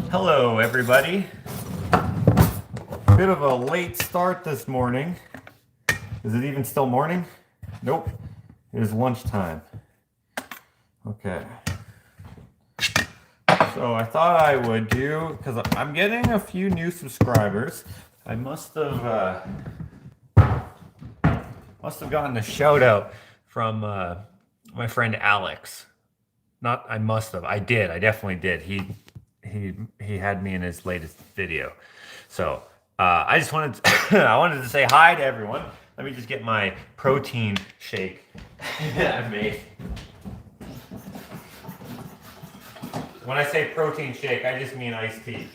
Hello, everybody. Bit of a late start this morning. Is it even still morning? Nope. It is lunchtime. Okay. So I thought I would do, because I'm getting a few new subscribers. I must have gotten a shout out from my friend Alex. Not I must have. I did. I definitely did. He had me in his latest video. So I just wanted to, I wanted to say hi to everyone. Let me just get my protein shake that I made. When I say protein shake, I just mean iced tea.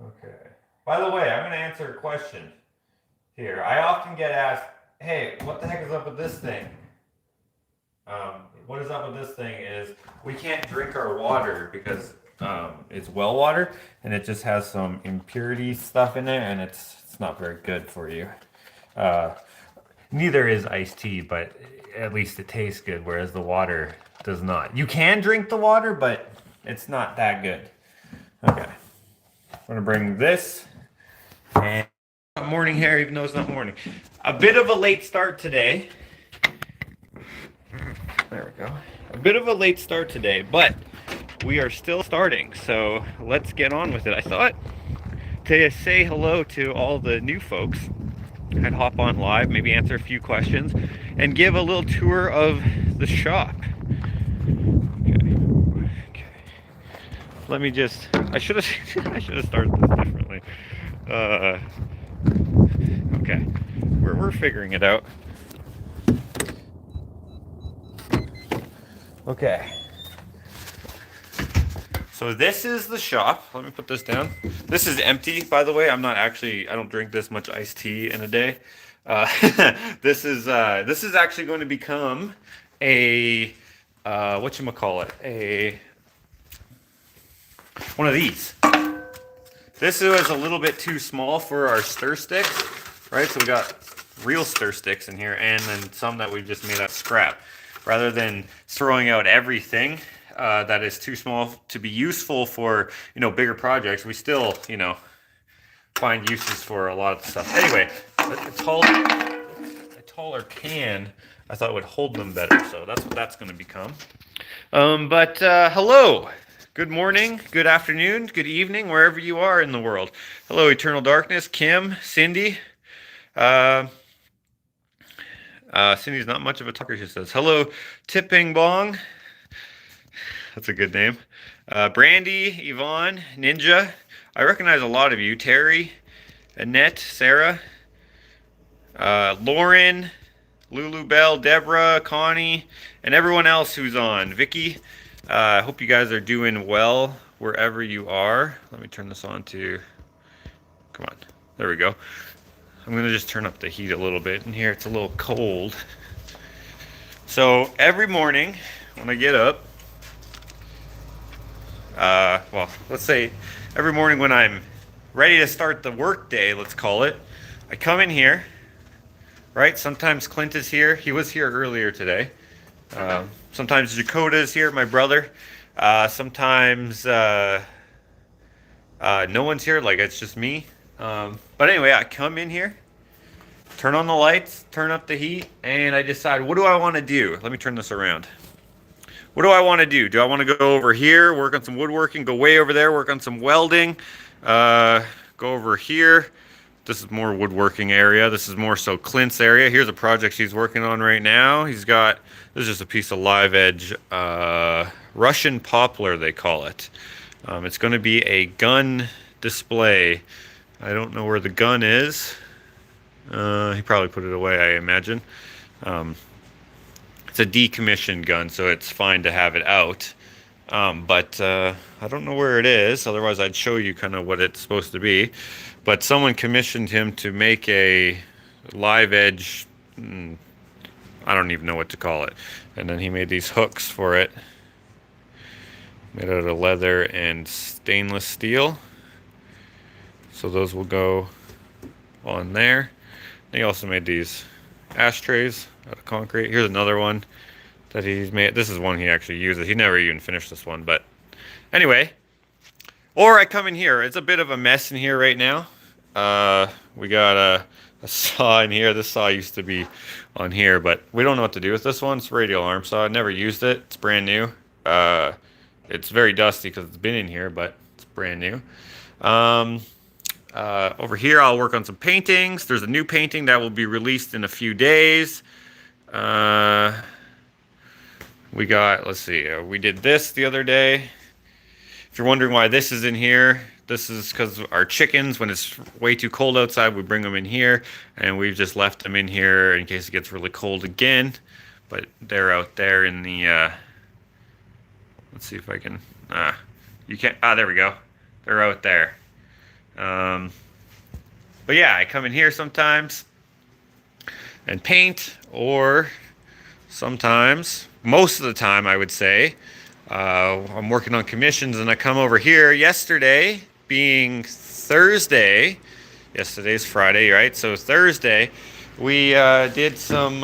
Okay. By the way, I'm going to answer a question here. I often get asked, hey, what the heck is up with this thing? What is up with this thing is we can't drink our water because it's well water and it just has some impurity stuff in it and it's not very good for you. Neither is iced tea, but at least it tastes good, whereas the water does not. You can drink the water, but it's not that good. Okay. I'm gonna bring this and morning hair, even though it's not morning. A bit of a late start today. There we go. A bit of a late start today, but we are still starting, so let's get on with it. I thought to say hello to all the new folks. I'd hop on live, maybe answer a few questions, and give a little tour of the shop. Okay. Let me just. I should have. I should have started this differently. Okay. We're figuring it out. Okay. So this is the shop. Let me put this down. This is empty, by the way. I don't drink this much iced tea in a day. This is actually going to become a one of these. This was a little bit too small for our stir sticks, right? So we got real stir sticks in here, and then some that we just made out of scrap. Rather than throwing out everything that is too small to be useful for bigger projects, we still find uses for a lot of stuff. Anyway, a taller can I thought would hold them better, so that's what that's going to become. Hello. Good morning, good afternoon, good evening, wherever you are in the world. Hello, Eternal Darkness, Kim, Cindy. Cindy's not much of a talker, she says. Hello, Tipping Bong. That's a good name. Brandy, Yvonne, Ninja. I recognize a lot of you. Terry, Annette, Sarah, Lauren, Lulu Bell, Deborah, Connie, and everyone else who's on. Vicky. I hope you guys are doing well wherever you are. Let me turn this on to, come on, there we go. I'm gonna just turn up the heat a little bit in here. It's a little cold. So every morning when I get up, well, let's say every morning when I'm ready to start the work day, let's call it, I come in here, right? Sometimes Clint is here. He was here earlier today. Sometimes Dakota is here, my brother. Sometimes no one's here, like it's just me. But anyway, I come in here, turn on the lights, turn up the heat, and I decide, what do I want to do? Let me turn this around. What do I want to do? Do I want to go over here, work on some woodworking, go way over there, work on some welding, go over here? This is more woodworking area. This is more so Clint's area. Here's a project he's working on right now. This is just a piece of live edge, Russian poplar, they call it. It's going to be a gun display. I don't know where the gun is. He probably put it away, I imagine. It's a decommissioned gun, so it's fine to have it out. But I don't know where it is. Otherwise, I'd show you kind of what it's supposed to be. But someone commissioned him to make a live edge, I don't even know what to call it. And then he made these hooks for it, made out of leather and stainless steel. So those will go on there. He also made these ashtrays out of concrete. Here's another one. that he's made. This is one he actually uses. He never even finished this one, but anyway. Or I come in here. It's a bit of a mess in here right now. We got a saw in here. This saw used to be on here, but we don't know what to do with this one. It's a radial arm saw. I never used it. It's brand new. It's very dusty because it's been in here, but it's brand new. Over here, I'll work on some paintings. There's a new painting that will be released in a few days. We got, let's see, we did this the other day. If you're wondering why this is in here, this is because our chickens, when it's way too cold outside, we bring them in here, and we've just left them in here in case it gets really cold again. But they're out there in the, let's see if I can, you can't, there we go. They're out there. But yeah, I come in here sometimes and paint, or sometimes, most of the time I would say, I'm working on commissions, and I come over here. Yesterday being Thursday, yesterday's Friday, right? So Thursday, we did some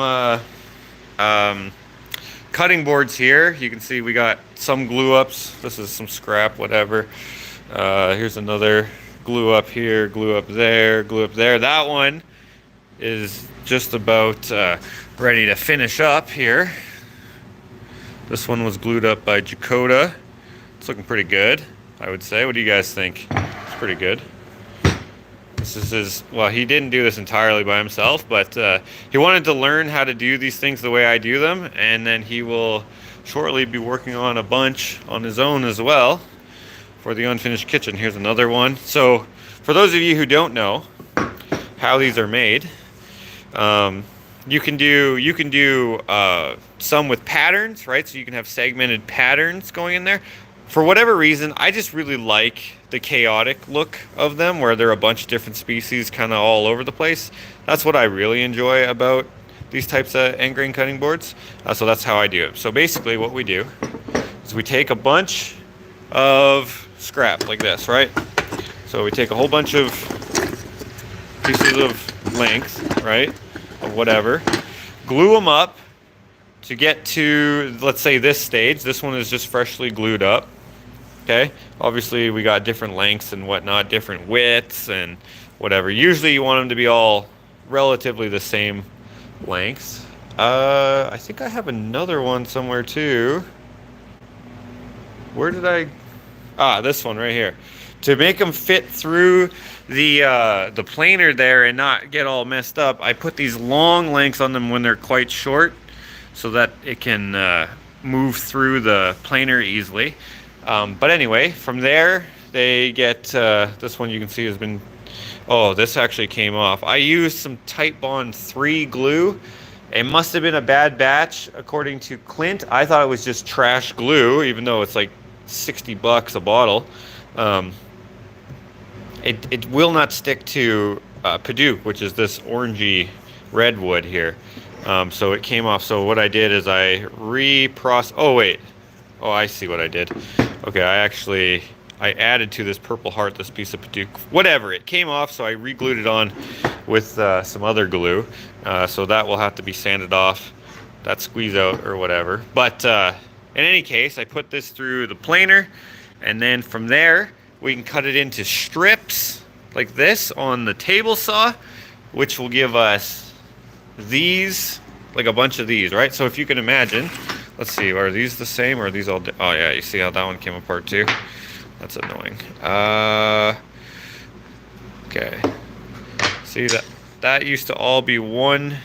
cutting boards here. You can see we got some glue ups. This is some scrap, whatever. Here's another glue up here, glue up there, glue up there. That one is just about ready to finish up here. This one was glued up by Jakota. It's looking pretty good, I would say. What do you guys think? It's pretty good. This is his, well, he didn't do this entirely by himself, but he wanted to learn how to do these things the way I do them, and then he will shortly be working on a bunch on his own as well for the unfinished kitchen. Here's another one. So for those of you who don't know how these are made, you can do some with patterns, right? So you can have segmented patterns going in there. For whatever reason, I just really like the chaotic look of them, where they're a bunch of different species kind of all over the place. That's what I really enjoy about these types of end grain cutting boards. So that's how I do it. So basically what we do is we take a bunch of scrap like this, right? So we take a whole bunch of pieces of length, right? Of whatever, glue them up to get to, let's say, this stage. This one is just freshly glued up. Okay, obviously we got different lengths and whatnot, different widths and whatever. Usually you want them to be all relatively the same lengths. I think I have another one somewhere too. Where did I, this one right here. To make them fit through the planer there and not get all messed up, I put these long lengths on them when they're quite short, so that it can move through the planer easily. But anyway, from there they get, this one you can see has been, oh, this actually came off. I used some Type Bond 3 glue. It must have been a bad batch according to Clint. I thought it was just trash glue, even though it's like $60 a bottle. It will not stick to Padauk, which is this orangey redwood here. So it came off. So what I did is I oh wait, oh, I see what I did. Okay, I added to this purple heart this piece of Padauk. Whatever, it came off, so I re-glued it on with some other glue. So that will have to be sanded off, that squeeze out or whatever. But in any case, I put this through the planer, and then from there we can cut it into strips like this on the table saw, which will give us these, like a bunch of these, right? So if you can imagine, let's see, are these the same or are these all oh yeah, you see how that one came apart too? That's annoying. Okay, see that used to all be one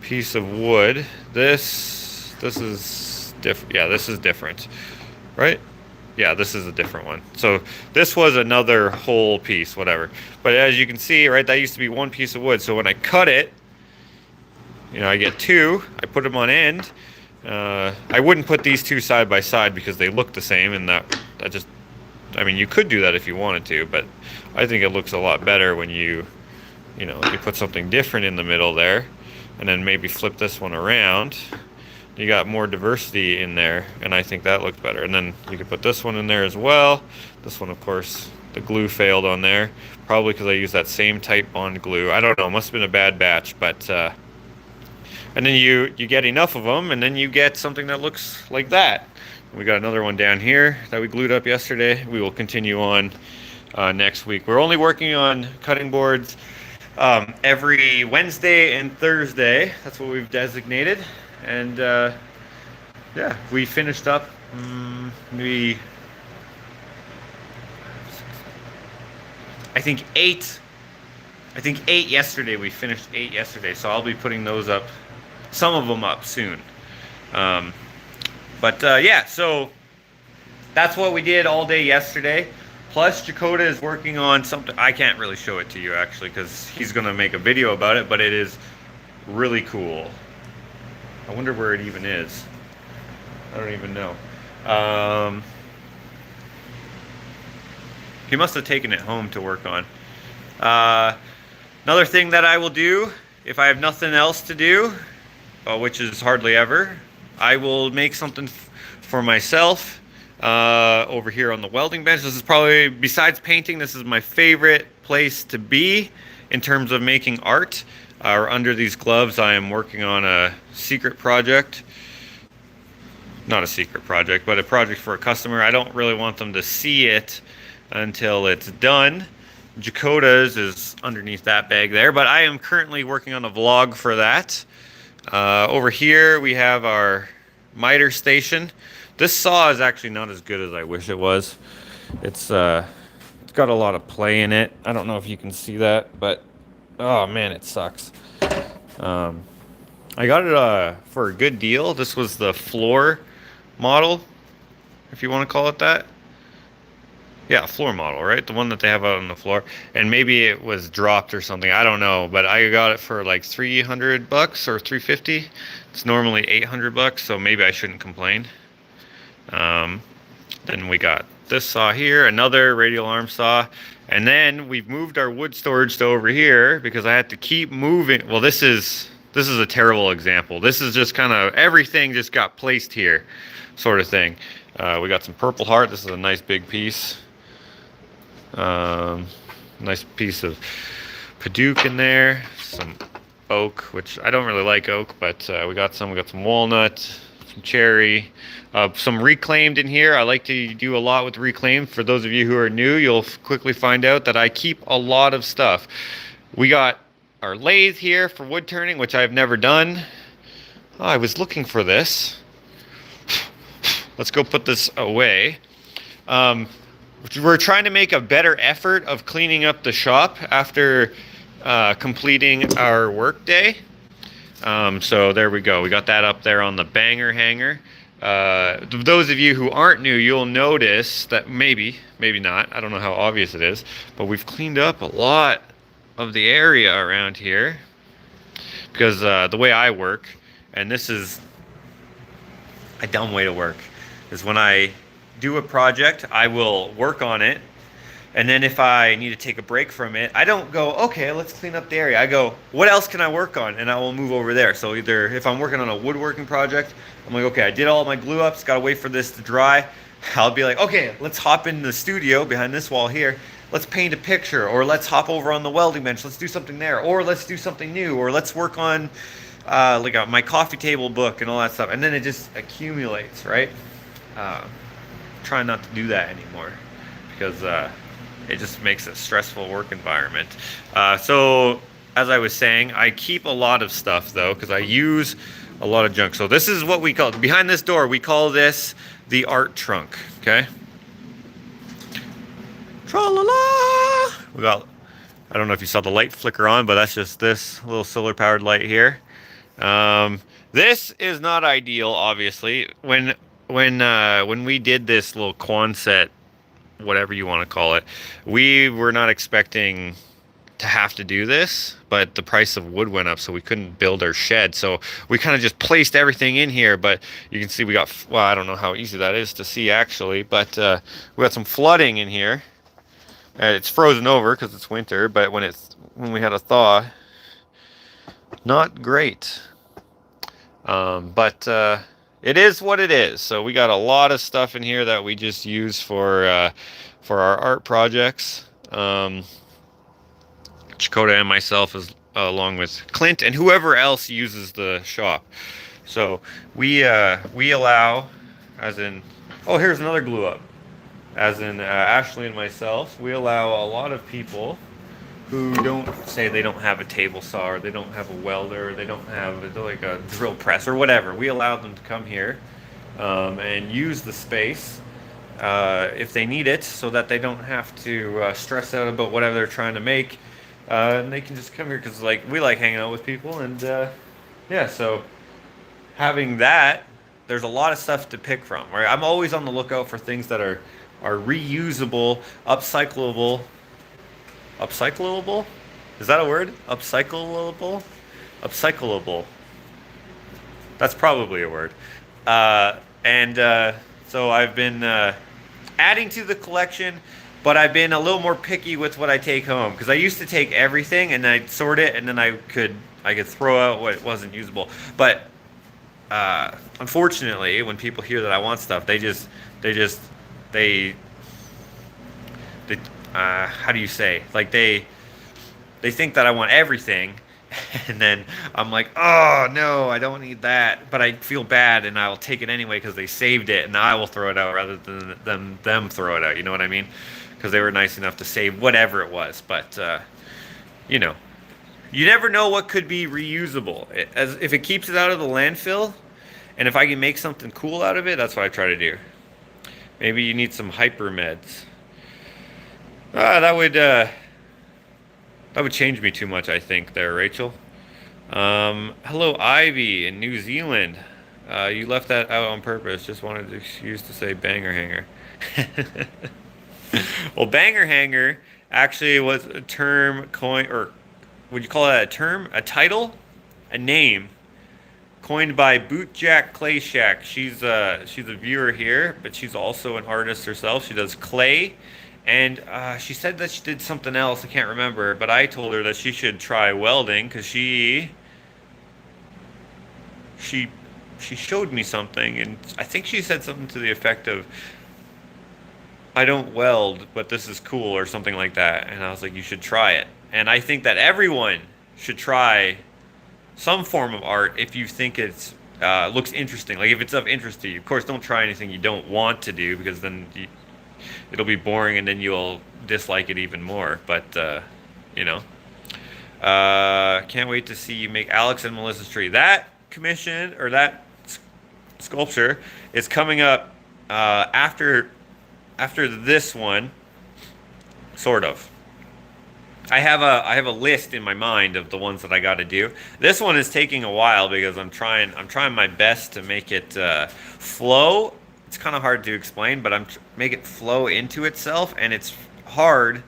piece of wood. This is different. Yeah, this is different, right? Yeah, this is a different one. So this was another whole piece, whatever. But as you can see, right, that used to be one piece of wood. So when I cut it, you know, I get two, I put them on end. I wouldn't put these two side by side because they look the same, and that just, I mean, you could do that if you wanted to, but I think it looks a lot better when you know, you put something different in the middle there, and then maybe flip this one around. You got more diversity in there, and I think that looked better. And then you could put this one in there as well. This one, of course, the glue failed on there, probably because I used that same Type Bond glue. I don't know, it must have been a bad batch, but And then you get enough of them, and then you get something that looks like that. We got another one down here that we glued up yesterday. We will continue on next week. We're only working on cutting boards every Wednesday and Thursday. That's what we've designated. And yeah, we finished up. I think eight yesterday. We finished 8 yesterday, so I'll be putting those up, some of them up soon. Yeah, so that's what we did all day yesterday. Plus, Jakota is working on something. I can't really show it to you actually because he's gonna make a video about it, but it is really cool. I wonder where it even is. I don't even know. He must have taken it home to work on. Another thing that I will do, if I have nothing else to do, which is hardly ever, I will make something for myself over here on the welding bench. This is probably, besides painting, this is my favorite place to be in terms of making art. Under these gloves, I am working on a secret project. Not a secret project, but a project for a customer. I don't really want them to see it until it's done. Jakota's is underneath that bag there, but I am currently working on a vlog for that. Over here we have our miter station. This saw is actually not as good as I wish it was. It's got a lot of play in it. I don't know if you can see that, but oh man, it sucks. I got it for a good deal. This was the floor model, if you want to call it that. Yeah, floor model, right? The one that they have out on the floor. And maybe it was dropped or something. I don't know. But I got it for like $300 or $350. It's normally $800, so maybe I shouldn't complain. Then we got this saw here, another radial arm saw. And then we've moved our wood storage to over here because I had to keep moving. Well, this is a terrible example. This is just kind of everything just got placed here, sort of thing. We got some purple heart. This is a nice big piece. Nice piece of Paduke in there. Some oak, which I don't really like oak, but we got some walnut, some cherry, some reclaimed in here. I like to do a lot with reclaimed. For those of you who are new, you'll quickly find out that I keep a lot of stuff. We got our lathe here for wood turning, which I've never done. Oh, I was looking for this. Let's go put this away. We're trying to make a better effort of cleaning up the shop after completing our work day. So there we go. We got that up there on the banger hanger. Those of you who aren't new, you'll notice that maybe not. I don't know how obvious it is, but we've cleaned up a lot of the area around here because the way I work, and this is a dumb way to work, is when I do a project, I will work on it, and then if I need to take a break from it, I don't go, okay, let's clean up the area. I go, what else can I work on? And I will move over there. So either if I'm working on a woodworking project, I'm like, okay, I did all my glue ups, gotta wait for this to dry. I'll be like, okay, let's hop in the studio behind this wall here. Let's paint a picture, or let's hop over on the welding bench. Let's do something there, or let's do something new, or let's work on my coffee table book and all that stuff. And then it just accumulates, right? Trying not to do that anymore because it just makes a stressful work environment. So as I was saying, I keep a lot of stuff though because I use a lot of junk. So this is what we call, behind this door, we call this the art trunk, okay? Tra-la-la! We got, I don't know if you saw the light flicker on, but that's just this little solar powered light here. This is not ideal, obviously. When we did this little Quonset, whatever you want to call it, we were not expecting to have to do this, but the price of wood went up, so we couldn't build our shed. So we kind of just placed everything in here, but you can see we got, well, I don't know how easy that is to see actually, but we got some flooding in here. It's frozen over because it's winter, but when we had a thaw, not great. It is what it is. So we got a lot of stuff in here that we just use for our art projects. Dakota and myself along with Clint and whoever else uses the shop. So we allow, as in, oh, here's another glue up. As in Ashley and myself, we allow a lot of people who don't say they don't have a table saw, or they don't have a welder, or they don't have like a drill press or whatever. We allow them to come here and use the space if they need it, so that they don't have to stress out about whatever they're trying to make, and they can just come here because like we like hanging out with people, and yeah, so having that, there's a lot of stuff to pick from. Right, I'm always on the lookout for things that are reusable, upcyclable. Upcyclable? Is that a word? Upcyclable? Upcyclable. That's probably a word. And so I've been adding to the collection, but I've been a little more picky with what I take home, because I used to take everything and I'd sort it, and then I could throw out what wasn't usable. But unfortunately, when people hear that I want stuff, they how do you say, like they think that I want everything, and then I'm like, oh no, I don't need that, but I feel bad, and I'll take it anyway because they saved it, and I will throw it out rather than them throw it out. You know what I mean? Because they were nice enough to save whatever it was. But you know, you never know what could be reusable. As if it keeps it out of the landfill, and if I can make something cool out of it, that's what I try to do. Maybe you need some hyper meds. That would change me too much, I think, there, Rachel. Hello, Ivy in New Zealand. You left that out on purpose. Just wanted an excuse to say banger hanger. Well, banger hanger actually was a term coined, or would you call that a term? A title? A name? Coined by Bootjack Clay Shack. She's a viewer here, but she's also an artist herself. She does clay. And she said that she did something else. I can't remember, but I told her that she should try welding, because she showed me something, and I think she said something to the effect of, "I don't weld, but this is cool," or something like that. And I was like, "You should try it." And I think that everyone should try some form of art if you think it's looks interesting. Like if it's of interest to you. Of course, don't try anything you don't want to do, because then it'll be boring, and then you'll dislike it even more. But you know, can't wait to see you make Alex and Melissa's tree. That commission, or that sculpture, is coming up after this one, sort of. I have a list in my mind of the ones that I got to do. This one is taking a while because I'm trying my best to make it flow. It's kind of hard to explain, but make it flow into itself, and it's hard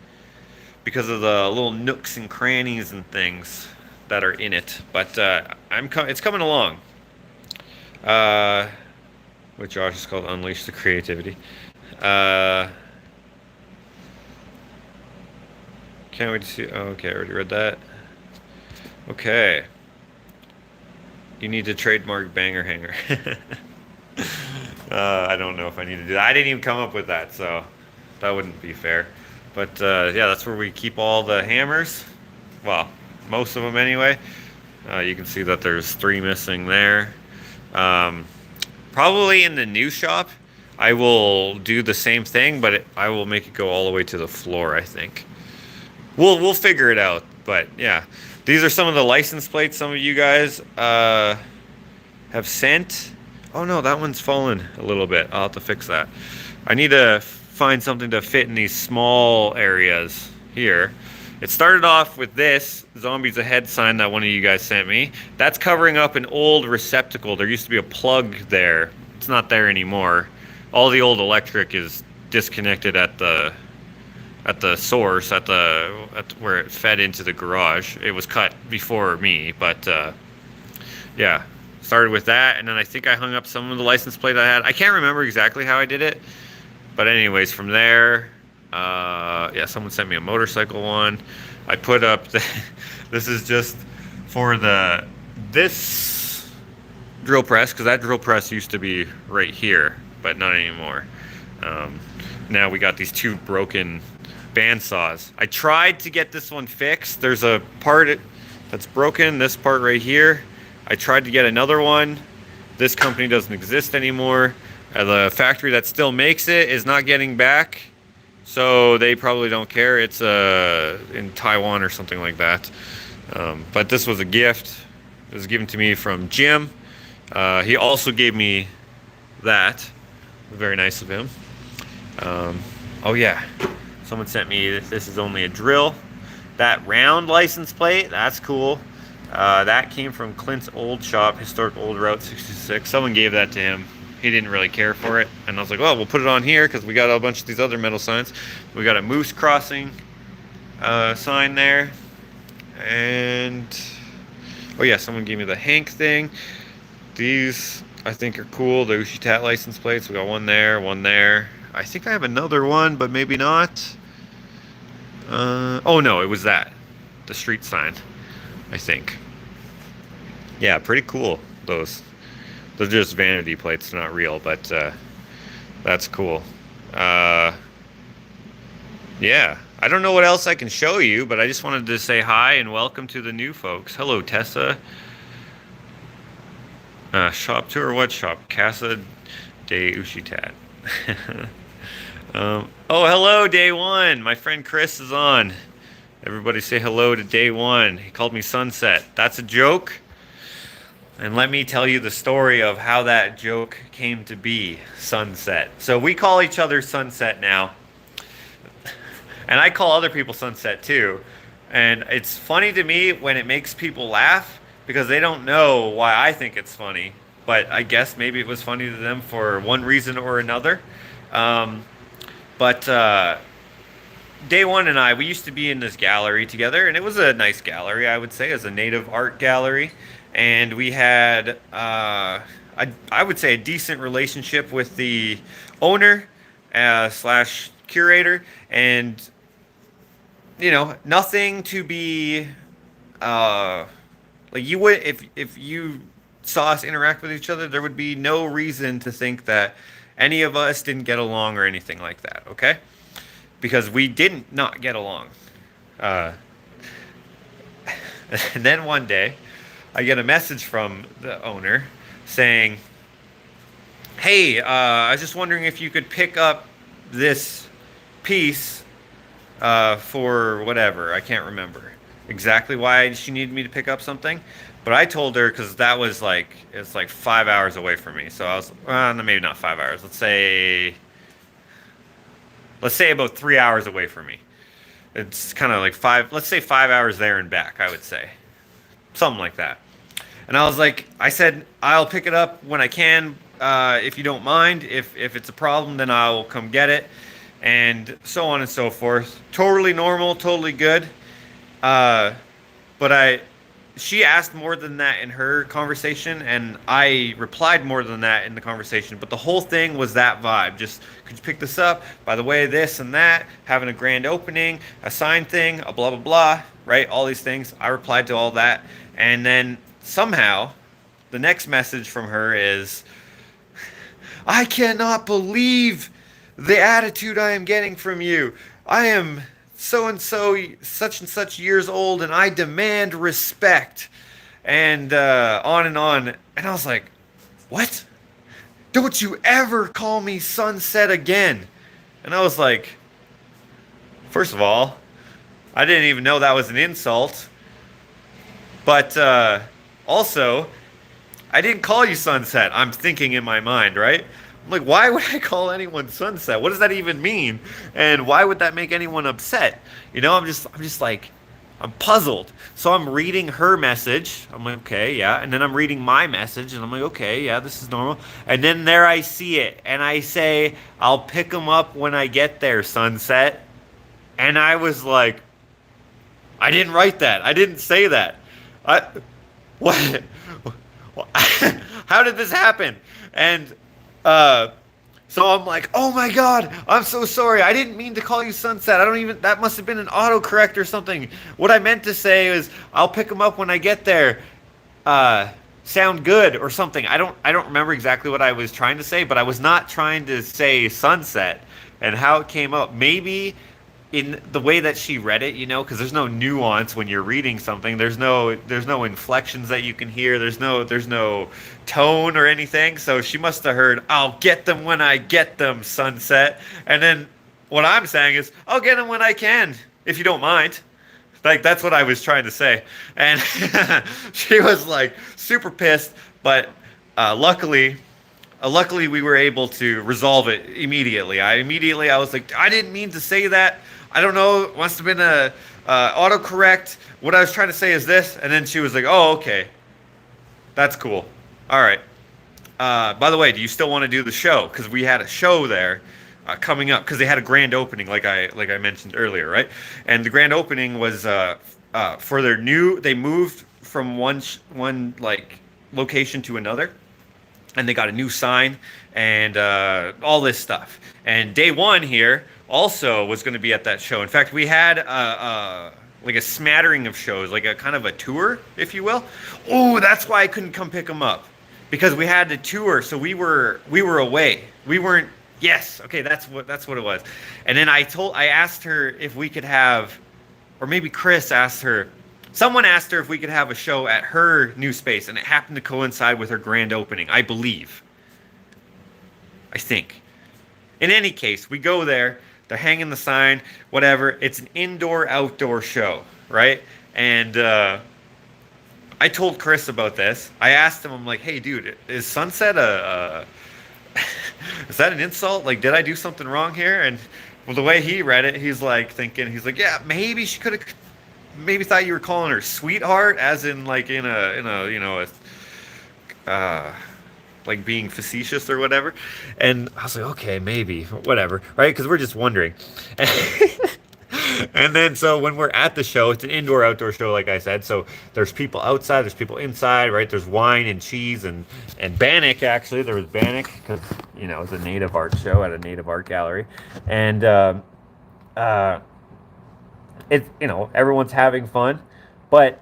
because of the little nooks and crannies and things that are in it. But it's coming along. What Josh is called Unleash the Creativity. Can't wait to see. Oh, okay, I already read that. Okay. You need to trademark banger hanger. I don't know if I need to do that. I didn't even come up with that, so that wouldn't be fair. But yeah, that's where we keep all the hammers. Well, most of them anyway. You can see that there's 3 missing there. Probably in the new shop, I will do the same thing, but I will make it go all the way to the floor, I think. We'll figure it out. But yeah, these are some of the license plates some of you guys have sent. Oh no, that one's fallen a little bit. I'll have to fix that. I need to find something to fit in these small areas here. It started off with this Zombies Ahead sign that one of you guys sent me. That's covering up an old receptacle. There used to be a plug there. It's not there anymore. All the old electric is disconnected at the source, at where it fed into the garage. It was cut before me, but yeah. Started with that, and then I think I hung up some of the license plate I had. I can't remember exactly how I did it, but anyways, from there, yeah, someone sent me a motorcycle one. I put up this is just for this drill press, because that drill press used to be right here, but not anymore. Now we got these 2 broken band saws. I tried to get this one fixed. There's a part that's broken. This part right here. I tried to get another one. This company doesn't exist anymore. The factory that still makes it is not getting back. So they probably don't care. It's in Taiwan or something like that. But this was a gift. It was given to me from Jim. He also gave me that. Very nice of him. Oh yeah, someone sent me, this is only a drill. That round license plate, that's cool. That came from Clint's old shop, Historic Old Route 66. Someone gave that to him. He didn't really care for it. And I was like, well, we'll put it on here because we got a bunch of these other metal signs. We got a moose crossing sign there. And, oh yeah, someone gave me the Hank thing. These, I think, are cool. The Ushitat license plates. We got one there, one there. I think I have another one, but maybe not. Oh no, it was that. The street sign, I think. Yeah, pretty cool, those. They're just vanity plates, not real, but that's cool. Yeah, I don't know what else I can show you, but I just wanted to say hi and welcome to the new folks. Hello, Tessa. Shop tour, what shop? Casa de Ushitat. Oh, hello, Day One. My friend Chris is on. Everybody say hello to Day One. He called me Sunset. That's a joke. And let me tell you the story of how that joke came to be, Sunset. So we call each other Sunset now. And I call other people Sunset too. And it's funny to me when it makes people laugh because they don't know why I think it's funny. But I guess maybe it was funny to them for one reason or another. But Day One and I, we used to be in this gallery together, and it was a nice gallery, I would say, as a native art gallery. And we had, I would say, a decent relationship with the owner slash curator, and you know, nothing to be like you would if you saw us interact with each other, there would be no reason to think that any of us didn't get along or anything like that. Okay, because we didn't not get along. And then one day, I get a message from the owner saying, hey, I was just wondering if you could pick up this piece for whatever. I can't remember exactly why she needed me to pick up something. But I told her because that was like, it's like 5 hours away from me. So I was, maybe not 5 hours. Let's say about 3 hours away from me. It's kind of like let's say 5 hours there and back, I would say. Something like that. And I said, I'll pick it up when I can, if you don't mind. If it's a problem, then I'll come get it. And so on and so forth. Totally normal, totally good. But she asked more than that in her conversation, and I replied more than that in the conversation. But the whole thing was that vibe. Just, could you pick this up? By the way, this and that, having a grand opening, a sign thing, a blah, blah, blah, right? All these things. I replied to all that. And then somehow, the next message from her is, I cannot believe the attitude I am getting from you. I am so-and-so, such and such years old, and I demand respect. And on and on. And I was like, what? Don't you ever call me Sunset again. And I was like, first of all, I didn't even know that was an insult. But also, I didn't call you Sunset. I'm thinking in my mind, right? I'm like, why would I call anyone Sunset? What does that even mean? And why would that make anyone upset? You know, I'm just like, I'm puzzled. So I'm reading her message. I'm like, okay, yeah. And then I'm reading my message, and I'm like, okay, yeah, this is normal. And then there I see it, and I say, I'll pick them up when I get there, Sunset. And I was like, I didn't write that. I didn't say that. What? How did this happen? And so I'm like, oh my God, I'm so sorry. I didn't mean to call you Sunset. That must have been an autocorrect or something. What I meant to say is, I'll pick them up when I get there. Sound good or something. I don't remember exactly what I was trying to say, but I was not trying to say Sunset. And how it came up, maybe in the way that she read it, because there's no nuance when you're reading something. There's no inflections that you can hear. There's no tone or anything. So she must have heard, "I'll get them when I get them, sunset." And then what I'm saying is, "I'll get them when I can, if you don't mind." Like that's what I was trying to say. And she was like super pissed, but luckily luckily we were able to resolve it immediately. I was like, I didn't mean to say that. I don't know. It must have been a autocorrect. What I was trying to say is this. And then she was like, oh, okay. That's cool. All right. By the way, do you still want to do the show? Because we had a show there coming up because they had a grand opening, like I mentioned earlier, right? And the grand opening was for their new. They moved from one like location to another, and they got a new sign and all this stuff. And day one here also was going to be at that show. In fact, we had like a smattering of shows, like a kind of a tour, if you will. Oh, that's why I couldn't come pick them up, because we had the tour. So we were away. We weren't. Yes, okay, that's what it was. And then I asked her if we could have, or maybe Chris asked her. Someone asked her if we could have a show at her new space, and it happened to coincide with her grand opening, I believe. I think. In any case, we go there. They're hanging the sign, whatever. It's an indoor-outdoor show, right? And I told Chris about this. I asked him, I'm like, hey, dude, is sunset is that an insult? Like, did I do something wrong here? And well, the way he read it, he's like, yeah, maybe she could have, maybe thought you were calling her sweetheart, as in like in a like being facetious or whatever. And I was like, okay, maybe, whatever, right? Because we're just wondering. And then so when we're at the show, it's an indoor-outdoor show, like I said. So there's people outside, there's people inside, right? There's wine and cheese and Bannock, actually. There was Bannock because, it's a native art show at a native art gallery. And it's, everyone's having fun. But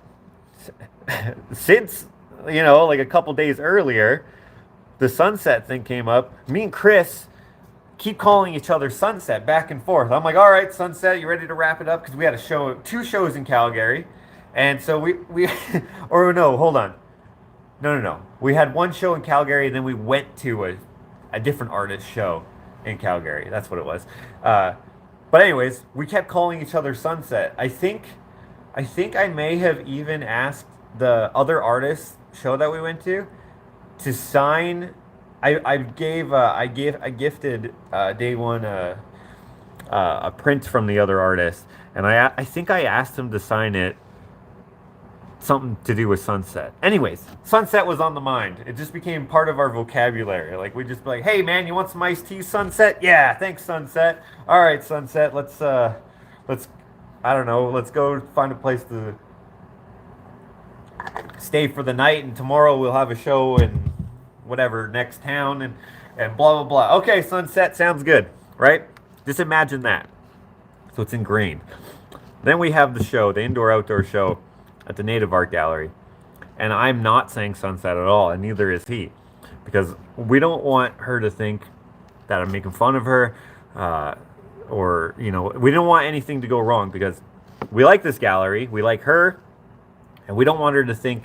since, like a couple days earlier, the sunset thing came up. Me and Chris keep calling each other sunset back and forth. I'm like, all right, sunset, you ready to wrap it up? Because we had two shows in Calgary. And so we or no, hold on. No. We had one show in Calgary, and then we went to a different artist show in Calgary. That's what it was. But anyways, we kept calling each other sunset. I think I may have even asked the other artist show that we went to sign. I gifted day one a print from the other artist, and I think I asked him to sign it, something to do with sunset. Anyways, sunset was on the mind. It just became part of our vocabulary. Like we'd just be like, hey man, you want some iced tea, sunset? Yeah, thanks, sunset. All right, sunset, let's I don't know, let's go find a place to stay for the night, and tomorrow we'll have a show in whatever next town, and blah blah blah. Okay, sunset, sounds good, right? Just imagine that. So it's ingrained. Then we have the show, the indoor-outdoor show at the Native Art Gallery, and I'm not saying sunset at all, and neither is he, because we don't want her to think that I'm making fun of her, or we don't want anything to go wrong, because we like this gallery, we like her, and we don't want her to think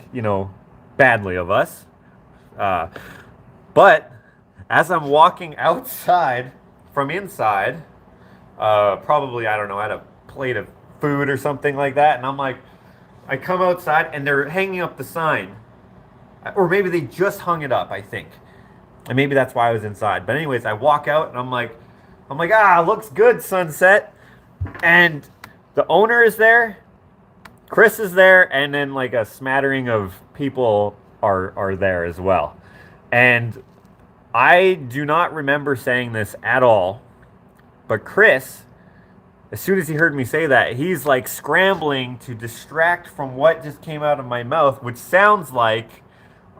badly of us. But as I'm walking outside from inside, probably, I don't know, I had a plate of food or something like that, and I'm like, I come outside and they're hanging up the sign, or maybe they just hung it up, I think, and maybe that's why I was inside. But anyways, I walk out and I'm like, looks good, sunset. And the owner is there, Chris is there, and then like a smattering of people are there as well. And I do not remember saying this at all, but Chris, as soon as he heard me say that, he's like scrambling to distract from what just came out of my mouth, which sounds like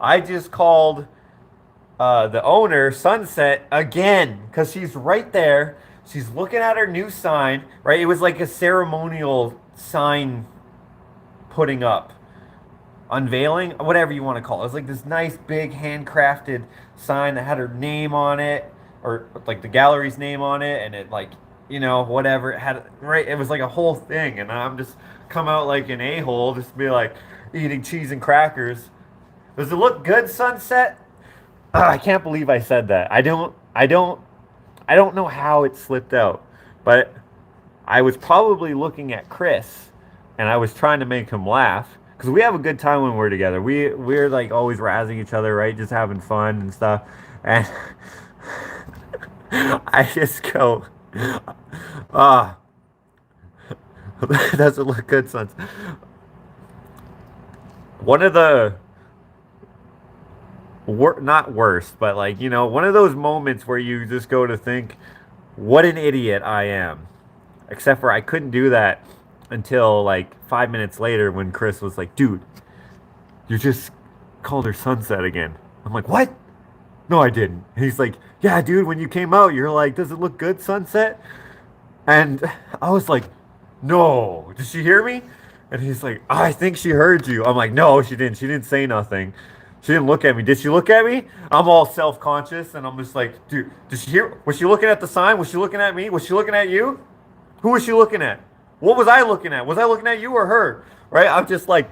I just called the owner sunset again, because she's right there. She's looking at her new sign, right? It was like a ceremonial sign putting up, unveiling, whatever you want to call it. It was like this nice big handcrafted sign that had her name on it, or like the gallery's name on it, and it like you know, whatever. It had, right, it was like a whole thing, and I'm just come out like an a-hole, just be like eating cheese and crackers. Does it look good, sunset? I can't believe I said that. I don't know how it slipped out, but I was probably looking at Chris, and I was trying to make him laugh because we have a good time when we're together. We're like always razzing each other, right? Just having fun and stuff. And I just go, ah, doesn't look good, sons. One of the not worst, but like you know, one of those moments where you just go to think, what an idiot I am. Except for I couldn't do that until like 5 minutes later when Chris was like, dude, you just called her sunset again. I'm like, what? No, I didn't. And he's like, yeah, dude, when you came out, you're like, does it look good, sunset? And I was like, no. Did she hear me? And he's like, I think she heard you. I'm like, no, she didn't. She didn't say nothing. She didn't look at me. Did she look at me? I'm all self-conscious, and I'm just like, dude, did she hear? Was she looking at the sign? Was she looking at me? Was she looking at you? Who was she looking at? What was I looking at? Was I looking at you or her? Right? I'm just like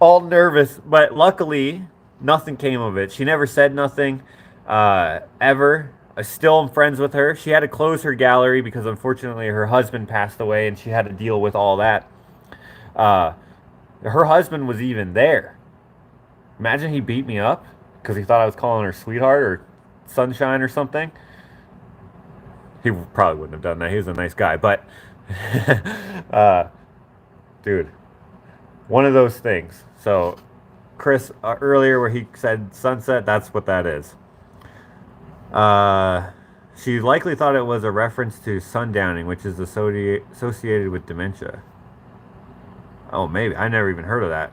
all nervous, but luckily nothing came of it. She never said nothing ever. I still am friends with her. She had to close her gallery because unfortunately her husband passed away and she had to deal with all that. Uh, Her husband was even there. Imagine he beat me up because he thought I was calling her sweetheart or sunshine or something. He probably wouldn't have done that. He was a nice guy, but uh, dude, one of those things. So, Chris earlier where he said sunset, that's what that is. She likely thought it was a reference to sundowning, which is associated with dementia. Oh, maybe I never even heard of that.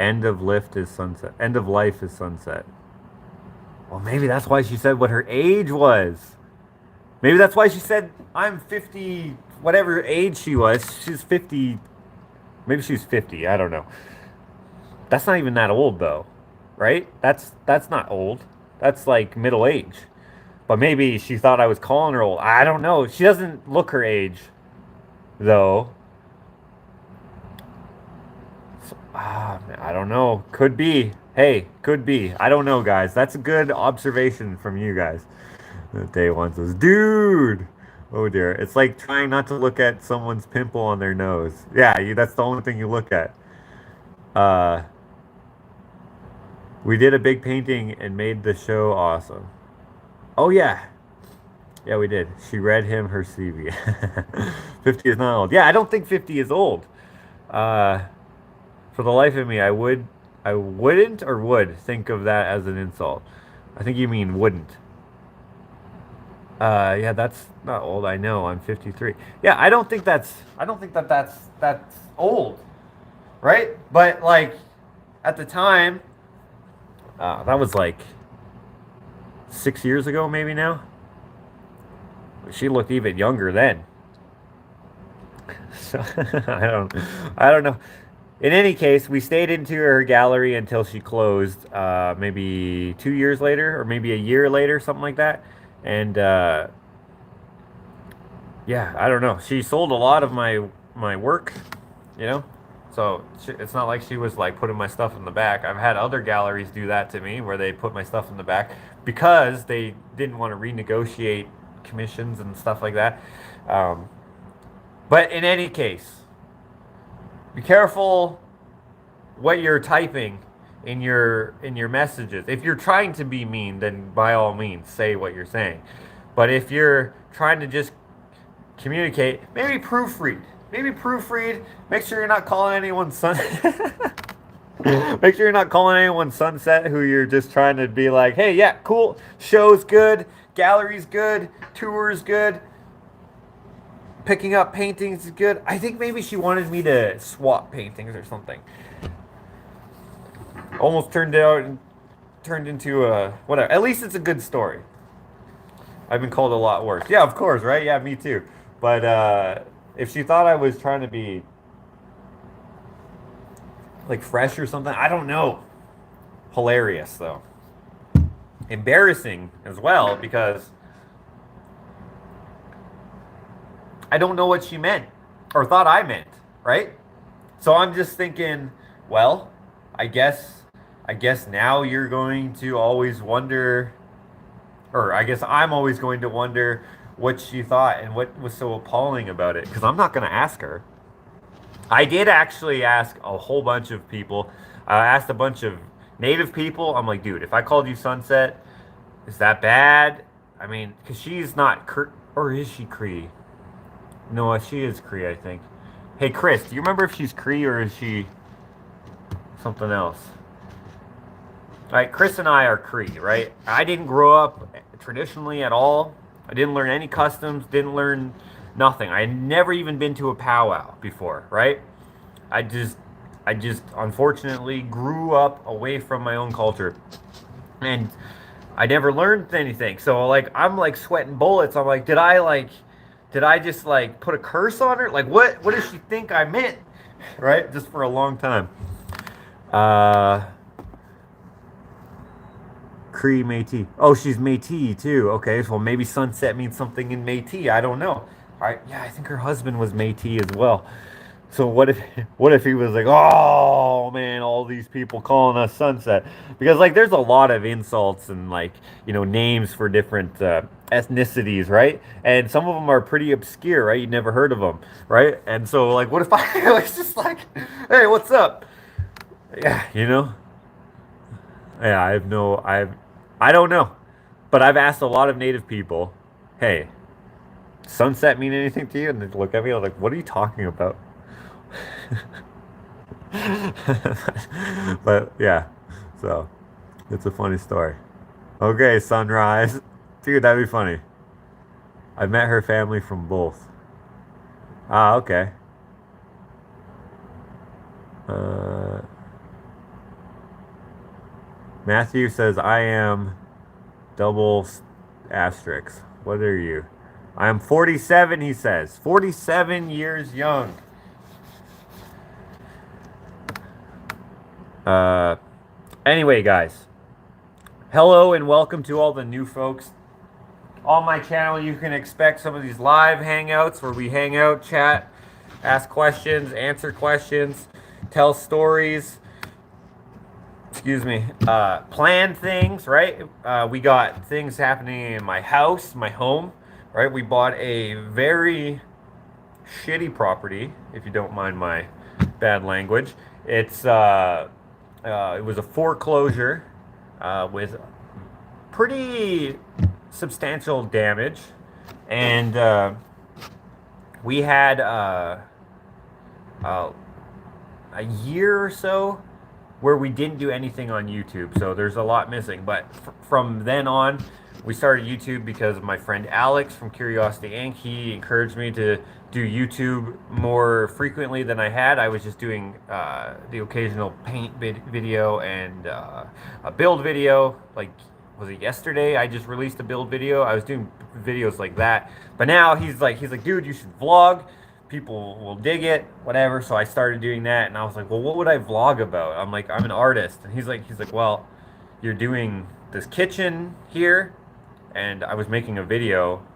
End of lift is sunset. End of life is sunset. Well, maybe that's why she said what her age was. Maybe that's why she said I'm 50, whatever age she was. She's 50. Maybe she's 50. I don't know. That's not even that old though, right? That's not old. That's like middle age. But maybe she thought I was calling her old. I don't know. She doesn't look her age, though. So, I don't know. Could be. Hey, could be. I don't know, guys. That's a good observation from you guys. Day one says, dude. Oh dear. It's like trying not to look at someone's pimple on their nose. Yeah, that's the only thing you look at. We did a big painting and made the show awesome. Oh yeah. Yeah, we did. She read him her CV. 50 is not old. Yeah, I don't think 50 is old. For the life of me, I wouldn't or would think of that as an insult. I think you mean wouldn't. Yeah, that's not old. I know. I'm 53. Yeah, I don't think that's old, right? But like at the time, that was like 6 years ago, maybe now. She looked even younger then. So I don't know. In any case, we stayed into her gallery until she closed, maybe 2 years later, or maybe a year later, something like that. And yeah, I don't know. She sold a lot of my work, you know. So it's not like she was like putting my stuff in the back. I've had other galleries do that to me, where they put my stuff in the back because they didn't want to renegotiate commissions and stuff like that. But in any case, be careful what you're typing in your messages. If you're trying to be mean, then by all means say what you're saying. But if you're trying to just communicate, maybe proofread. Make sure you're not calling anyone Make sure you're not calling anyone sunset who you're just trying to be like, hey, yeah, cool, show's good, gallery's good, tour's good, picking up paintings is good. I think maybe she wanted me to swap paintings or something. Almost turned into a whatever. At least it's a good story. I've been called a lot worse. Yeah, of course, right? Yeah, me too. But if she thought I was trying to be like fresh or something, I don't know. Hilarious though. Embarrassing as well because I don't know what she meant or thought I meant, right? So I'm just thinking, well, I guess I guess now you're going to always wonder, or I guess I'm always going to wonder what she thought and what was so appalling about it because I'm not going to ask her. I did actually ask a whole bunch of people. I asked a bunch of native people. I'm like, dude, if I called you Sunset, is that bad? I mean, because she's not, or is she Cree? No, she is Cree, I think. Hey, Chris, do you remember if she's Cree or is she something else? All right, Chris and I are Cree, right? I didn't grow up traditionally at all. I didn't learn any customs, didn't learn nothing. I had never even been to a powwow before, right? I just I just unfortunately grew up away from my own culture. And I never learned anything. So like I'm like sweating bullets. I'm like, did I just like put a curse on her? Like what does she think I meant? Right? Just for a long time. Uh Cree Métis. Oh, she's Métis too. Okay, so maybe sunset means something in Métis. I don't know. All right, yeah, I think her husband was Métis as well. So what if he was like, oh man, all these people calling us sunset? Because like there's a lot of insults and like names for different ethnicities, right? And some of them are pretty obscure, right? You never heard of them, right? And so like, what if I was just like, hey, what's up? Yeah, yeah, I don't know, but I've asked a lot of native people, hey, sunset mean anything to you? And they look at me, I was like, what are you talking about? But yeah, so it's a funny story. Okay, sunrise. Dude, that'd be funny. I met her family from both. Ah, okay. Uh, Matthew says, I am double asterisk. What are you? I am 47, he says. 47 years young. Uh, anyway, guys. Hello and welcome to all the new folks. On my channel, you can expect some of these live hangouts where we hang out, chat, ask questions, answer questions, tell stories. Excuse me. Plan things, right? We got things happening in my house, my home, right? We bought a very shitty property, if you don't mind my bad language. It was a foreclosure with pretty substantial damage, and we had a year or so where we didn't do anything on YouTube, so there's a lot missing. But from then on, we started YouTube because of my friend Alex from Curiosity Inc. He encouraged me to do YouTube more frequently than I had. I was just doing the occasional paint video and a build video. Like, was it yesterday? I just released a build video. I was doing videos like that. But now he's like, dude, you should vlog. People will dig it, whatever. So I started doing that, and I was like, well, what would I vlog about? I'm like, I'm an artist, and he's like, well, you're doing this kitchen here, and I was making a video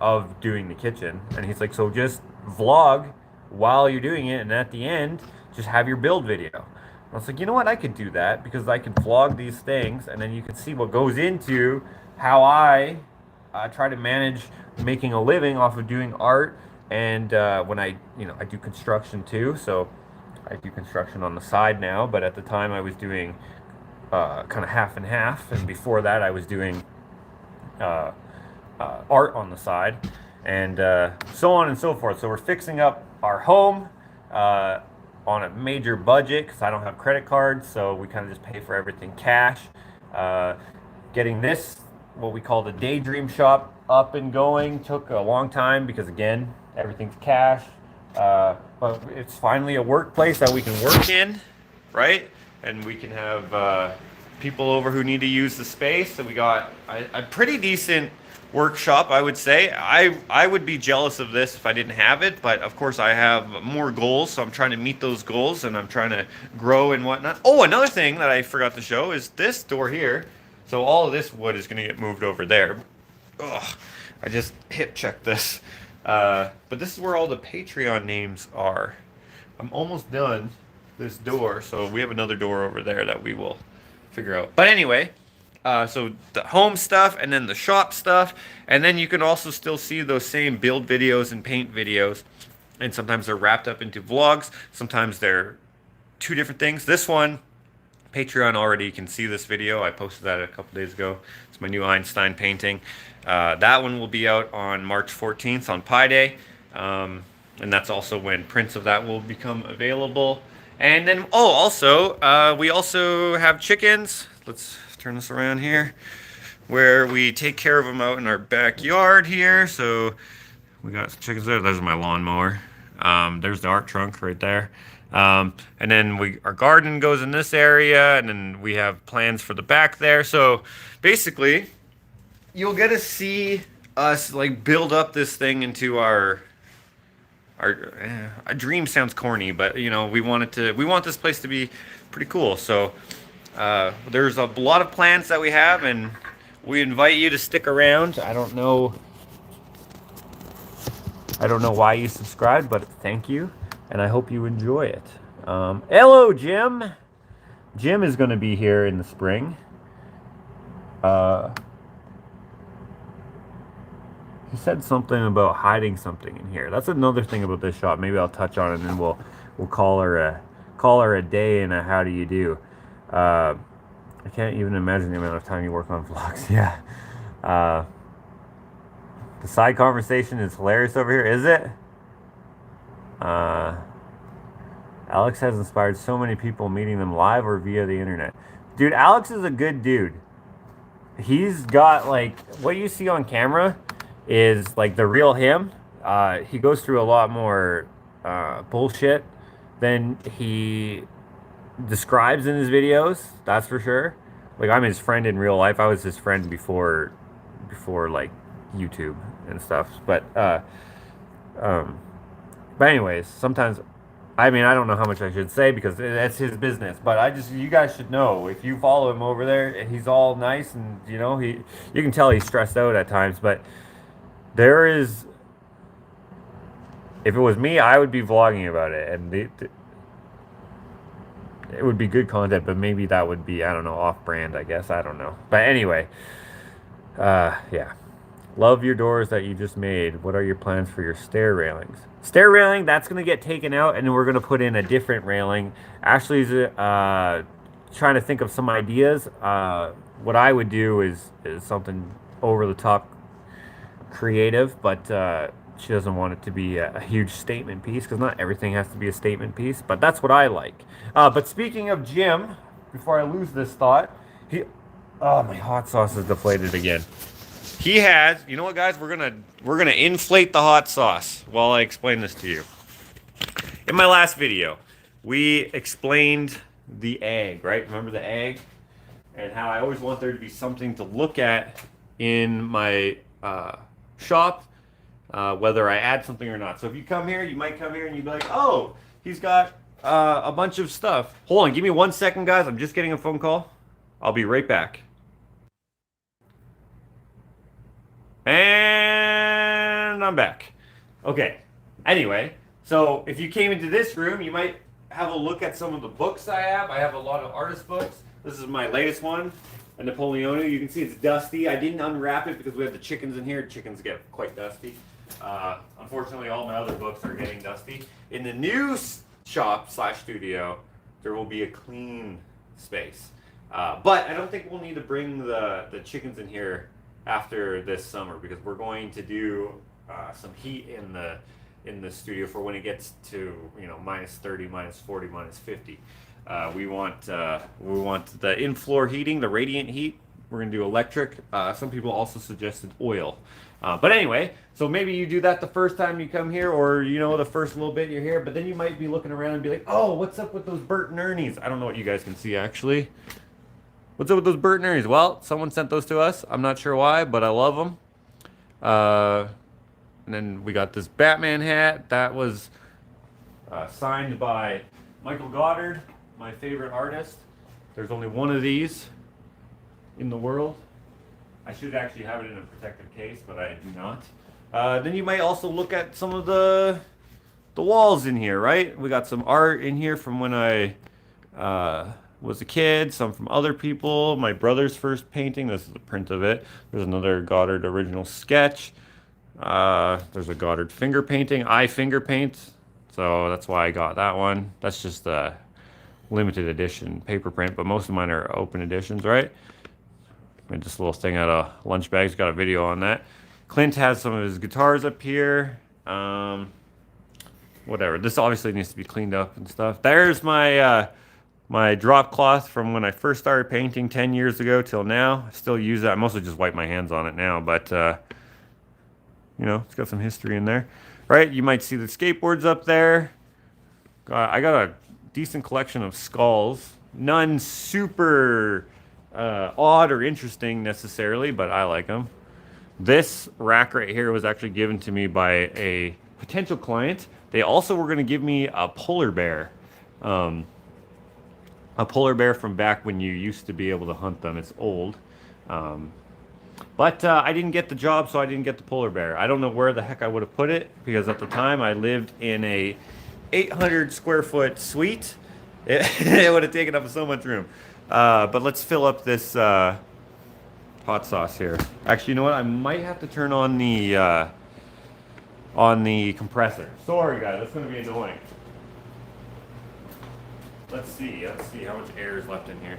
of doing the kitchen, and he's like, so just vlog while you're doing it, and at the end, just have your build video. I was like, you know what? I could do that because I can vlog these things, and then you can see what goes into how I try to manage making a living off of doing art. And when I do construction too, so I do construction on the side now. But at the time, I was doing kind of half and half, and before that, I was doing art on the side, and so on and so forth. So we're fixing up our home on a major budget because I don't have credit cards, so we kind of just pay for everything cash. Getting this, what we call the Daydream Shop, up and going took a long time because, again, everything's cash. But it's finally a workplace that we can work in, right? And we can have people over who need to use the space. So we got a pretty decent workshop, I would say. I would be jealous of this if I didn't have it, but of course I have more goals, so I'm trying to meet those goals, and I'm trying to grow and whatnot. Oh, another thing that I forgot to show is this door here. So all of this wood is going to get moved over there. Ugh, I just hip checked this. But this is where all the Patreon names are. I'm almost done this door, so we have another door over there that we will figure out. But anyway, so the home stuff and then the shop stuff, and then you can also still see those same build videos and paint videos. And sometimes they're wrapped up into vlogs. Sometimes they're two different things. This one, Patreon already can see this video. I posted that a couple days ago. It's my new Einstein painting. That one will be out on March 14th on Pi Day. And that's also when prints of that will become available. And then, oh, also, we also have chickens. Let's turn this around here. Where we take care of them out in our backyard here. So we got chickens there. There's my lawnmower. There's the art trunk right there. And then our garden goes in this area, and then we have plans for the back there. So basically, you'll get to see us like build up this thing into our dream sounds corny, but you know, we want this place to be pretty cool. So there's a lot of plans that we have, and we invite you to stick around. I don't know why you subscribed, but thank you, and I hope you enjoy it. Hello, Jim. Jim is going to be here in the spring. He said something about hiding something in here. That's another thing about this shop. Maybe I'll touch on it, and then we'll call her a day and a how do you do. I can't even imagine the amount of time you work on vlogs. Yeah. The side conversation is hilarious over here, is it? Alex has inspired so many people, meeting them live or via the internet. Dude, Alex is a good dude. He's got, like, what you see on camera is, like, the real him. He goes through a lot more bullshit than he describes in his videos, that's for sure. Like, I'm his friend in real life. I was his friend before like, YouTube and stuff. But anyways, sometimes, I mean, I don't know how much I should say because that's his business, but you guys should know, if you follow him over there, he's all nice, and you know, you can tell he's stressed out at times, but there is, if it was me, I would be vlogging about it, and it would be good content, but maybe that would be, I don't know, off-brand, I guess, I don't know. But anyway, yeah. Love your doors that you just made. What are your plans for your stair railings? Stair railing, that's going to get taken out, and then we're going to put in a different railing. Ashley's trying to think of some ideas. What I would do is something over the top creative, but she doesn't want it to be a huge statement piece, because not everything has to be a statement piece, but that's what I like. But speaking of Jim, before I lose this thought, oh, my hot sauce is deflated again. He has, you know what, guys? We're gonna inflate the hot sauce while I explain this to you. In my last video, we explained the egg, right? Remember the egg? And how I always want there to be something to look at in my shop, whether I add something or not. So if you come here, you might come here and you'd be like, oh, he's got a bunch of stuff. Hold on, give me 1 second, guys. I'm just getting a phone call. I'll be right back. And I'm back. Okay. Anyway, so if you came into this room, you might have a look at some of the books I have. I have a lot of artist books. This is my latest one, a Napoleone. You can see it's dusty. I didn't unwrap it because we have the chickens in here. Chickens get quite dusty. Unfortunately, all my other books are getting dusty. In the new shop / studio, there will be a clean space. But I don't think we'll need to bring the chickens in here after this summer, because we're going to do some heat in the studio for when it gets to, you know, -30, -40, -50. We want the in-floor heating, the radiant heat. We're gonna do electric. Some people also suggested oil. But anyway, so maybe you do that the first time you come here, or you know, the first little bit you're here. But then you might be looking around and be like, oh, what's up with those Bert and Ernie's? I don't know what you guys can see actually. What's up with those Bert and Ernie's? Well, someone sent those to us. I'm not sure why, but I love them. And then we got this Batman hat. That was signed by Michael Goddard, my favorite artist. There's only one of these in the world. I should actually have it in a protective case, but I do not. Then you might also look at some of the walls in here, right? We got some art in here from when I was a kid, some from other people. My brother's first painting. This is a print of it. There's another Goddard original sketch. There's a Goddard finger painting. I finger paint, so that's why I got that one. That's just a limited edition paper print, but most of mine are open editions, right? Made this little thing out of lunch bags. Got a video on that. Clint has some of his guitars up here. Whatever. This obviously needs to be cleaned up and stuff. There's my my drop cloth from when I first started painting 10 years ago till now. I still use that. I mostly just wipe my hands on it now, but you know, it's got some history in there, right? You might see the skateboards up there. I got a decent collection of skulls. None super odd or interesting necessarily, but I like them. This rack right here was actually given to me by a potential client. They also were going to give me a polar bear. A polar bear from back when you used to be able to hunt them. It's old. But I didn't get the job, so I didn't get the polar bear. I don't know where the heck I would have put it, because at the time I lived in a 800 square foot suite. It would have taken up so much room. But let's fill up this hot sauce here. Actually, you know what? I might have to turn on the compressor. Sorry, guys. That's going to be annoying. Let's see how much air is left in here.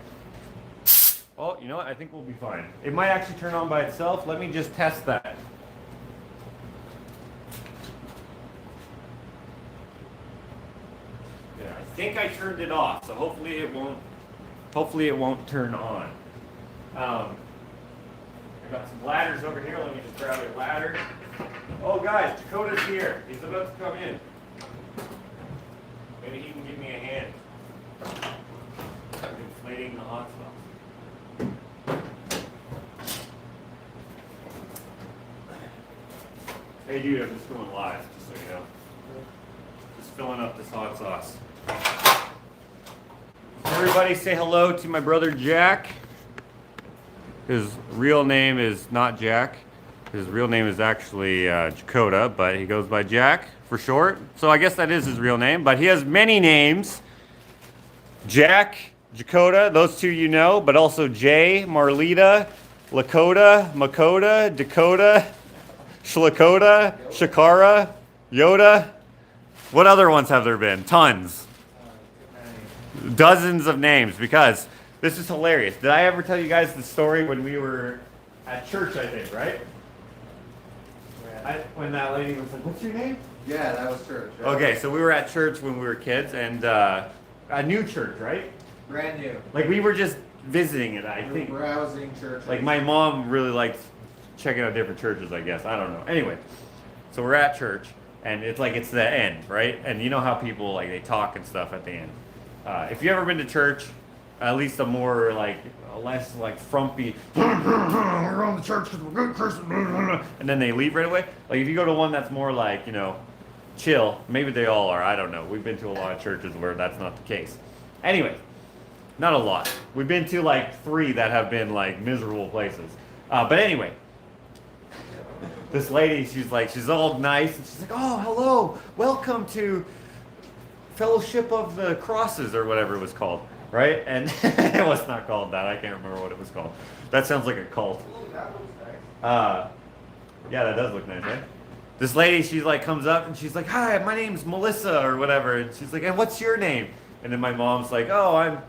Oh, you know what? I think we'll be fine. It might actually turn on by itself. Let me just test that. Yeah, I think I turned it off, so hopefully it won't turn on. I got some ladders over here. Let me just grab a ladder. Oh, guys, Dakota's here. He's about to come in. Maybe he can give me a hand. I'm inflating the hot sauce. Hey, dude, I'm just going live, just so you know. Just filling up this hot sauce. Everybody say hello to my brother Jack. His real name is not Jack. His real name is actually Jakota, but he goes by Jack for short. So I guess that is his real name, but he has many names. Jack, Jakota, those two you know, but also Jay, Marlita, Lakota, Makota, Dakota, Shlakota, Shakara, Yoda. What other ones have there been? Tons. Dozens of names, because this is hilarious. Did I ever tell you guys the story when we were at church, I think, right? When that lady was like, what's your name? Yeah, that was church. Right? Okay, so we were at church when we were kids, and a new church, right? Brand new. Like, we were just visiting it, I think. Browsing church. Like, my mom really liked checking out different churches, I guess. I don't know. Anyway, so we're at church, and it's like, it's the end, right? And you know how people, like, they talk and stuff at the end. If you've ever been to church, at least a more, like, less, like, frumpy, we're on the church because we're good Christian, and then they leave right away. Like, if you go to one that's more, like, you know, chill, maybe they all are, I don't know. We've been to a lot of churches where that's not the case. Anyway, not a lot. We've been to, like, 3 that have been, like, miserable places. But anyway, this lady, she's all nice, and she's like, oh, hello, welcome to Fellowship of the Crosses, or whatever it was called, right? And it was not called that. I can't remember what it was called. That sounds like a cult. Yeah, that does look nice, right? This lady, she like comes up and she's like, hi, my name's Melissa, or whatever. And she's like, and what's your name? And then my mom's like, oh, I'm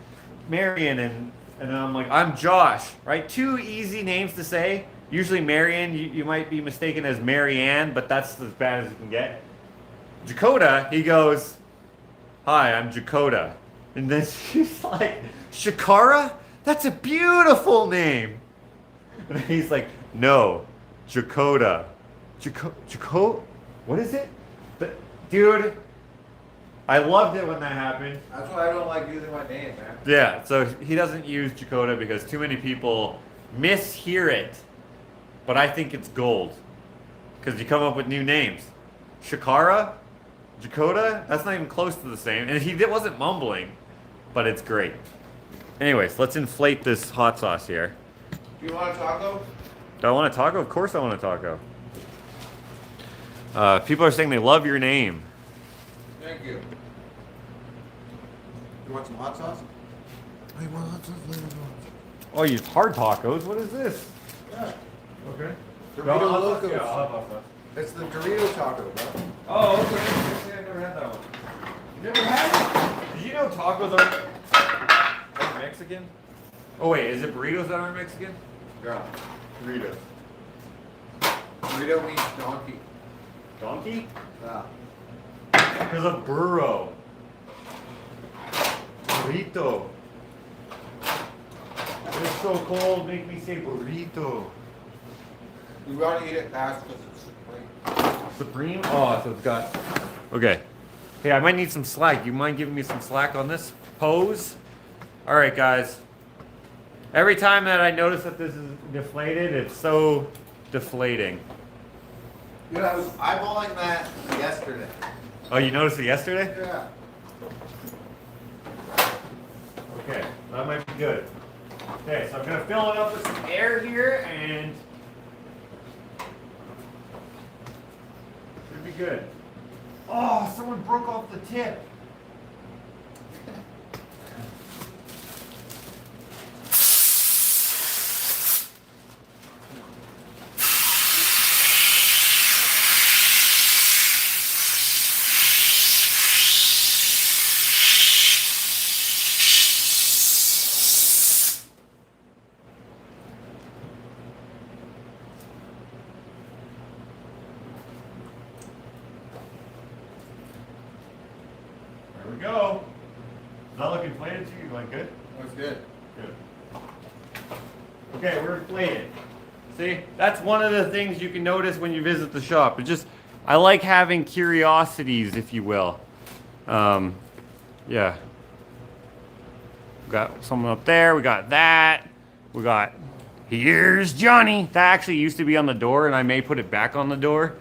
Marion. And then I'm like, I'm Josh, right? 2 easy names to say. Usually Marion, you might be mistaken as Marianne, but that's as bad as it can get. Jakota, he goes, hi, I'm Jakota. And then she's like, Shakara? That's a beautiful name. And he's like, no, Jakota. Jaco? What is it? Dude, I loved it when that happened. That's why I don't like using my name, man. Yeah, so he doesn't use Jakota because too many people mishear it. But I think it's gold. Because you come up with new names. Shakara? Jakota? That's not even close to the same. And he wasn't mumbling. But it's great. Anyways, let's inflate this hot sauce here. Do you want a taco? Do I want a taco? Of course I want a taco. People are saying they love your name. Thank you. You want some hot sauce? I want hot sauce. Oh, you hard tacos? What is this? Yeah. Okay. Dorito Locos. Yeah, I'll have hot sauce. It's the Dorito taco, bro. Oh, okay. I've never had that one. You never had it? Did you know tacos aren't Mexican? Oh wait, is it burritos that aren't Mexican? Yeah. Burritos. Burrito means donkey. Donkey? Yeah. Because of burro. Burrito. It's so cold, make me say burrito. You gotta eat it fast because it's supreme. Supreme? Oh, so it's got... Okay. Hey, I might need some slack. You mind giving me some slack on this pose? Alright, guys. Every time that I notice that this is deflated, it's so deflating. Dude, I was eyeballing that yesterday. Oh, you noticed it yesterday? Yeah. Okay, that might be good. Okay, so I'm gonna fill it up with some air here and should be good. Oh, someone broke off the tip. There we go. Does that look inflated to you? Like good? That's good. Good. Okay, we're inflated. See, that's one of the things you can notice when you visit the shop. It just, I like having curiosities, if you will. Yeah. We got someone up there. We got that. We got, here's Johnny. That actually used to be on the door, and I may put it back on the door.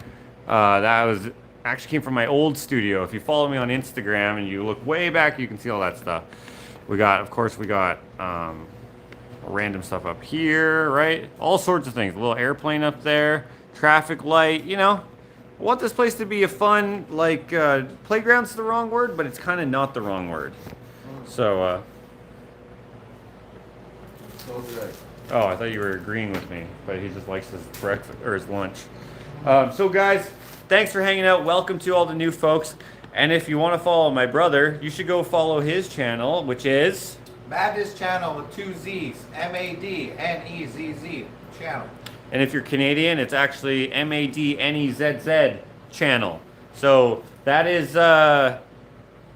That was actually came from my old studio. If you follow me on Instagram and you look way back, you can see all that stuff. We got, of course, we got random stuff up here, right? All sorts of things. A little airplane up there, traffic light, you know. I want this place to be a fun, like, playground's the wrong word, but it's kind of not the wrong word. So, So good. oh, I thought you were agreeing with me, but he just likes his breakfast or his lunch. So guys, thanks for hanging out. Welcome to all the new folks. And if you want to follow my brother, you should go follow his channel, which is Madness channel with 2 Z's. MADNEZZ channel. and if you're Canadian, it's actually MADNEZZ channel. So that is it.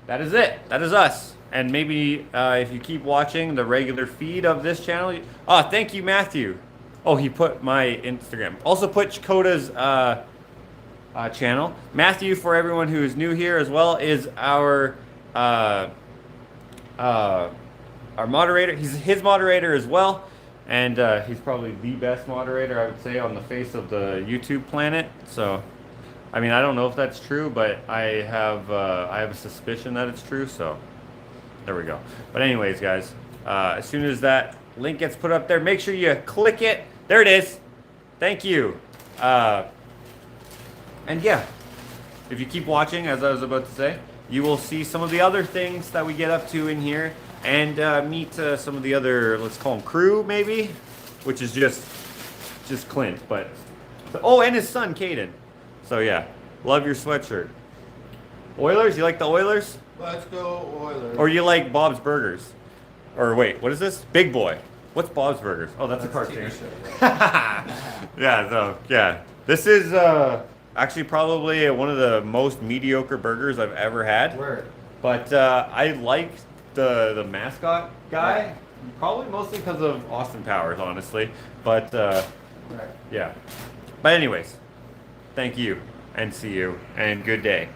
That is us. And maybe if you keep watching the regular feed of this channel, thank you, Matthew. Oh, he put my Instagram. Also put Chakota's channel. Matthew, for everyone who is new here as well, is our moderator. He's his moderator as well. And he's probably the best moderator, I would say, on the face of the YouTube planet. So, I mean, I don't know if that's true, but I have a suspicion that it's true. So, there we go. But anyways, guys, as soon as that link gets put up there, make sure you click it. There it is. Thank you. And yeah, if you keep watching, as I was about to say, you will see some of the other things that we get up to in here. And meet some of the other, let's call them crew, maybe, which is just Clint. But oh, and his son, Caden. So yeah, love your sweatshirt. Oilers, you like the Oilers? Let's go Oilers. Or you like Bob's Burgers? Or wait, what is this? Big Boy. What's Bob's Burgers? Oh, that's a cartoon. Yeah. So yeah, this is actually probably one of the most mediocre burgers I've ever had. Word. But I like the mascot guy, probably mostly because of Austin Powers, honestly. But Right. yeah. But anyways, thank you and see you and good day.